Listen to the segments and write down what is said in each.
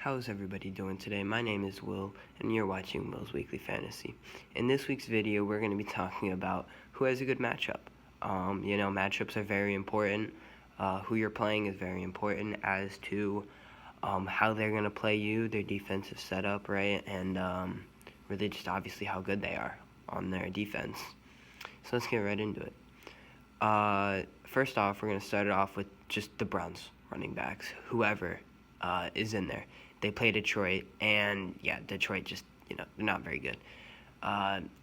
How's everybody doing today? My name is Will, and you're watching Will's Weekly Fantasy. In this week's video, we're going to be talking about who has a good matchup. Matchups are very important. Who you're playing is very important as to how they're going to play you, their defensive setup, right? And really just obviously how good they are on their defense. So let's get right into it. First off, we're going to start it off with just the Browns running backs, whoever is in there. They play Detroit, and Detroit just, they're not very good.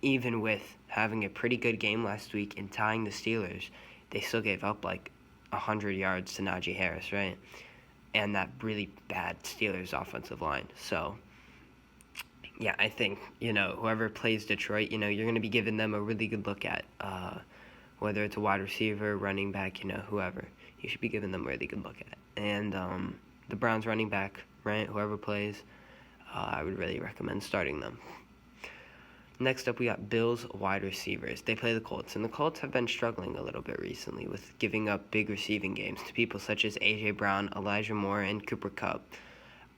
Even with having a pretty good game last week and tying the Steelers, they still gave up like 100 yards to Naji Harris, right? And that really bad Steelers offensive line. So, I think, whoever plays Detroit, you're going to be giving them a really good look at. Whether it's a wide receiver, running back, whoever. You should be giving them a really good look at. And the Browns running back, right, whoever plays, I would really recommend starting them. Next up, we got Bills wide receivers. They play the Colts, and the Colts have been struggling a little bit recently with giving up big receiving games to people such as A.J. Brown, Elijah Moore, and Cooper Kupp.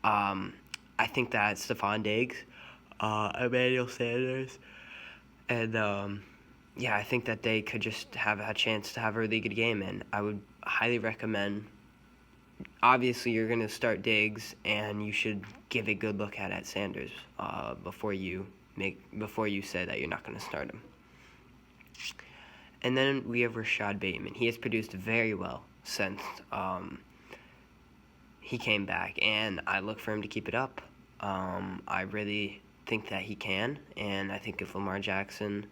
I think that Stephon Diggs, Emmanuel Sanders, and I think that they could just have a chance to have a really good game, and I would highly recommend. Obviously, you're going to start Diggs, and you should give a good look at Sanders before you say that you're not going to start him. And then we have Rashad Bateman. He has produced very well since he came back, and I look for him to keep it up. I really think that he can, and I think if Lamar Jackson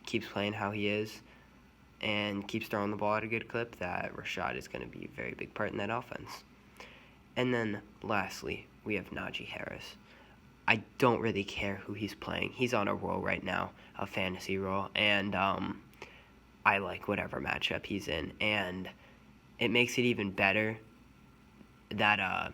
keeps playing how he is and keeps throwing the ball at a good clip, that Rashad is going to be a very big part in that offense. And then lastly, we have Naji Harris. I don't really care who he's playing. He's on a roll right now, a fantasy roll, and I like whatever matchup he's in. And it makes it even better that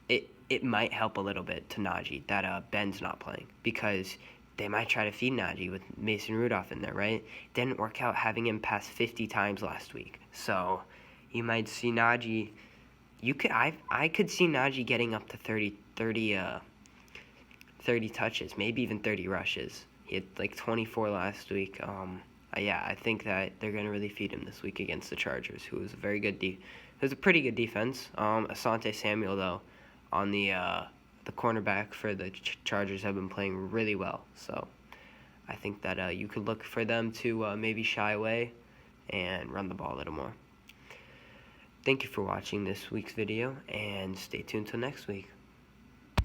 it might help a little bit to Naji that Ben's not playing, because they might try to feed Naji with Mason Rudolph in there, right? Didn't work out having him pass 50 times last week. So you might see Naji. I could see Naji getting up to 30 touches, maybe even 30 rushes. He had like 24 last week. I think that they're gonna really feed him this week against the Chargers, who is a very good who's a pretty good defense. Asante Samuel though, on the cornerback for the Chargers have been playing really well. So I think that you could look for them to maybe shy away and run the ball a little more. Thank you for watching this week's video, and stay tuned till next week.